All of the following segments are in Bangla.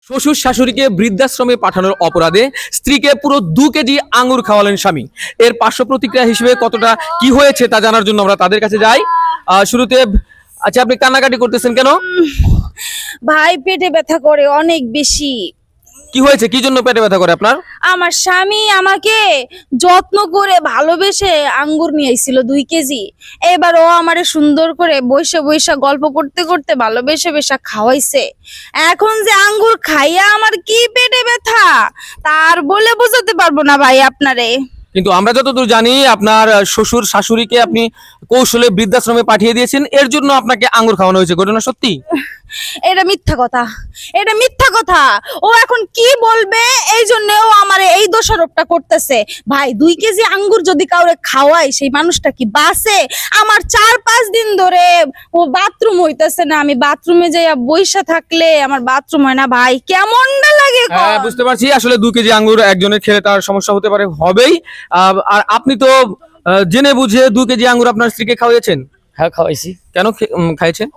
শ্বশুর শাশুড়িকে বৃদ্ধাশ্রমে পাঠানোর অপরাধে স্ত্রীকে পুরো 2 কেজি আঙ্গুর খাওয়ালেন স্বামী। এর পার্শ্ব প্রতিক্রিয়া হিসেবে কতটা কি হয়েছে তা জানার জন্য আমরা তাদের কাছে যাই। শুরুতে আচ্ছা, আপনি কান্নাকাটি করতেছেন কেন? ভাই পেটে ব্যথা করে অনেক বেশি। কি হয়েছে? কি জন্য পেটে ব্যথা করে আপনার? আমার স্বামী আমাকে যত্ন করে ভালোবেসে আঙ্গুর নিয়ে আইছিল 2 কেজি। এবার ও আমারে সুন্দর করে বইসা বইসা গল্প করতে করতে ভালোবেসে বেসা খাওয়াইছে। এখন যে আঙ্গুর খাইয়া আমার কি পেটে ব্যথা তার বলে বোঝাতে পারবো না ভাই আপনারে। কিন্তু আমরা যতদূর জানি আপনার শ্বশুর শাশুড়িকে আপনি কৌশলে বৃদ্ধাশ্রমে পাঠিয়ে দিয়েছেন, এর জন্য আপনাকে আঙ্গুর খাওয়ানো হয়েছে। ঘটনা সত্যি? এটা মিথ্যা কথা, এটা মিথ্যা কথা। ও এখন কি বলবে এই জন্য ও আমারে এই দোষারোপটা করতেছে। ভাই 2 কেজি আঙ্গুর যদি কাউরে খাওয়াই সেই মানুষটা কি বাঁচে? আমার 4-5 দিন ধরে ও বাথরুম হইতেছে না। আমি বাথরুমে যাইয়া বইসা থাকলে আমার বাথরুম হয় না ভাই, কেমনটা লাগে। হ্যাঁ, বুঝতে পারছি। আসলে 2 কেজি আঙ্গুর একজনের খেলে তার সমস্যা হতে পারে, হবেই। আর আপনি তো জেনে বুঝে 2 কেজি আঙ্গুর আপনার স্ত্রীকে খাওয়াইছেন। হ্যাঁ খাওয়াইছি। কেন খাইছেন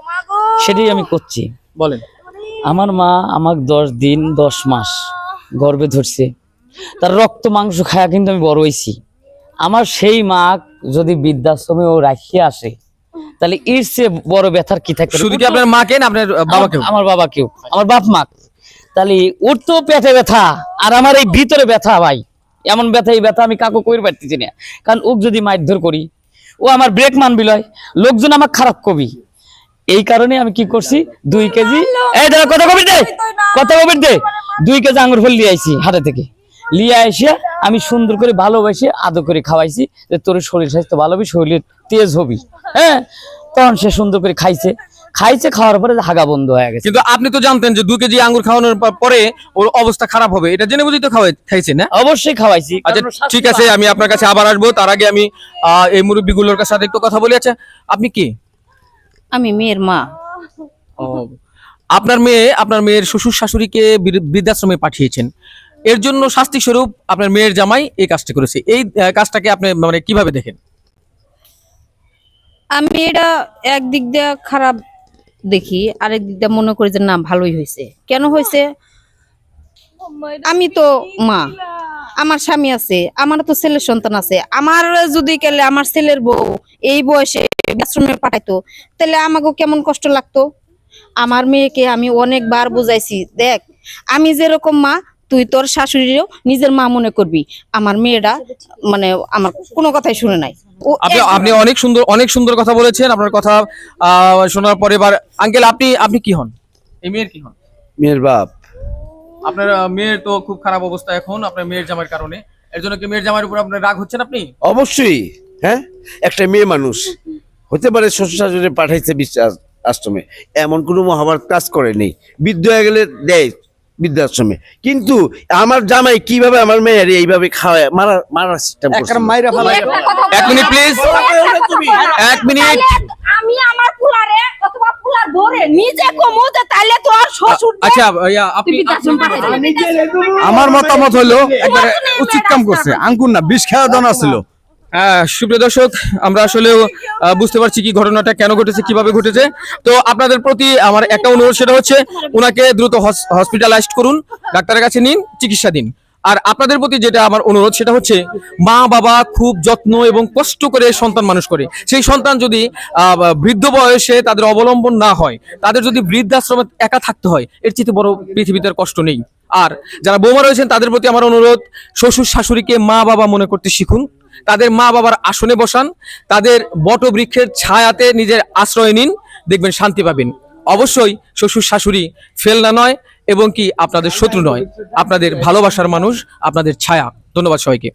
সেটাই আমি করছি। বলেন। আমার মা আমাকে 10 দিন 10 মাস গর্ভে ধরছে, তার রক্ত মাংস খায়া কিন্তু আমি বড় হয়েছি। আমার সেই মা যদি বৃদ্ধাশ্রমে ও রাখিয়ে আসে তাহলে এর চেয়ে বড় ব্যথার কি থাকে? শুধু কি আপনার মাকে না আপনার বাবাকেও? আমার বাবাকেও, আমার বাপ মা। তাহলে ওর তো পেটে ব্যথা আর আমার এই ভিতরে ব্যথা ভাই, এমন ব্যথা, এই ব্যথা আমি কাকু কইর পারতেছি না। কারণ ওক যদি মারধর করি ও আমার ব্রেক মানবি লয়, লোকজন আমার খারাপ কবি। এই কারণে আমি কি করছি, 2 কেজি এই দাঁড়া কথা কবি দে, কথা কবি দে, 2 কেজি আঙ্গুর ফল লিয়ে আইছি হাটে থেকে। লিয়ে এসে আমি সুন্দর করে ভালোবাসে আদর করে খাওয়াইছি যে তোর শরীর স্বাস্থ্য ভালো হবে, শরীর তেজ হবি। হ্যাঁ, তখন সে সুন্দর করে খাইছে। খাওয়ার পরে হাগা বন্ধ হয়ে গেছে। কিন্তু আপনি তো জানতেন যে 2 কেজি আঙ্গুর খাওয়ানোর পরে ওর অবস্থা খারাপ হবে, এটা জেনে বুঝেই তো খাইছেন না? অবশ্যই খাওয়াইছি। আচ্ছা ঠিক আছে, আমি আপনার কাছে আবার আসবো। তার আগে আমি এই মুরব্বিগুলোর কাছে একটু কথা বলি। আচ্ছা, আপনি কি? আমি মেয়ের মা। আপনার মেয়ের শ্বশুর শাশুড়িকে বৃদ্ধাশ্রমে পাঠিয়েছেন, এর জন্য শাস্তি স্বরূপ আপনার মেয়ের জামাই এই কাজটা করেছে। এই কাজটাকে আপনি মানে কিভাবে দেখেন? আমি এটা একদিক দিয়ে খারাপ দেখি, আরেক দিক দিয়ে মনে করি যে না ভালোই হয়েছে। কেন হয়েছে? আমি তো মা, আমার স্বামী আছে, আমার তো ছেলের সন্তান আছে। আমার যদি কেলে আমার ছেলের বউ এই বয়সে আশ্রমে পাঠাইতো তাহলে আমাকে কেমন কষ্ট লাগতো। আমার মেয়েকে আমি অনেকবার বুঝাইছি, দেখ আমি যেরকম মা তুই তোর শাশুড়িও নিজের মা মনে করবি। আমার মেয়েটা মানে আমার কোনো কথাই শুনে নাই। আপনি অনেক সুন্দর কথা বলেছেন। আপনার কথা শোনার পরে এবার আঙ্কেল আপনি কি হন? এই মেয়ের কি হন? মেয়ের বাপ। আপনার মেয়ের তো খুব খারাপ অবস্থা এখন আপনার মেয়ের জামাইয়ের কারণে। এর জন্য কি মেয়ের জামাইয়ের উপর আপনার রাগ হচ্ছেন আপনি? অবশ্যই। হ্যাঁ, একটা মেয়ে মানুষ হতে পারে শ্বশুর শাশুড়ি পাঠাইছে বিশ্বাস আশ্রমে, এমন কোনো মহাভারত কাজ করে নেই। বৃদ্ধ হয়ে গেলে দেয় বৃদ্ধাশ্রমে, কিন্তু আমার জামাই কিভাবে আমার মেয়ের এইভাবে খাওয়ায় মারার সিস্টেম করছে। এক মিনিট প্লিজ, 1 মিনিট। আমি আমার পুলারে অথবা পুলা ধরে নিজে কমুতে তাইলে তো আর শ্বশুর। আচ্ছা আপনি আমার মতামত হলো একবারে উচিত কাম করছে। আঙ্গুর না, বিষ খাওয়া দানা ছিল। সুপ্রিয় দর্শক, আমরা আসলে বুঝতে পারছি কি ঘটনাটা কেন ঘটেছে, কিভাবে ঘটেছে। তো আপনাদের প্রতি আমার একটা অনুরোধ, সেটা হচ্ছে ওনাকে দ্রুত হসপিটালাইজড করুন, ডাক্তারের কাছে নিন, চিকিৎসা দিন। আর আপনাদের প্রতি যেটা আমার অনুরোধ, সেটা হচ্ছে মা বাবা খুব যত্ন এবং কষ্ট করে সন্তান মানুষ করে, সেই সন্তান যদি বৃদ্ধ বয়সে তাদের অবলম্বন না হয়, তাদের যদি বৃদ্ধাশ্রমে একা থাকতে হয়, এর চেয়ে বড় পৃথিবীতে আর কষ্ট নেই। আর যারা বৌমা রয়েছেন তাদের প্রতি আমার অনুরোধ, শ্বশুর শাশুড়িকে মা বাবা মনে করতে শিখুন, তাদের মা বাবার আসনে বসান, তাদের বটবৃক্ষের ছায়াতে নিজের আশ্রয় নিন, দেখবেন শান্তি পাবেন। অবশ্যই শ্বশুর শাশুড়ি ফেলনা নয় এবং কি আপনাদের শত্রু নয়, আপনাদের ভালোবাসার মানুষ, আপনাদের ছায়া। ধন্যবাদ সবাইকে।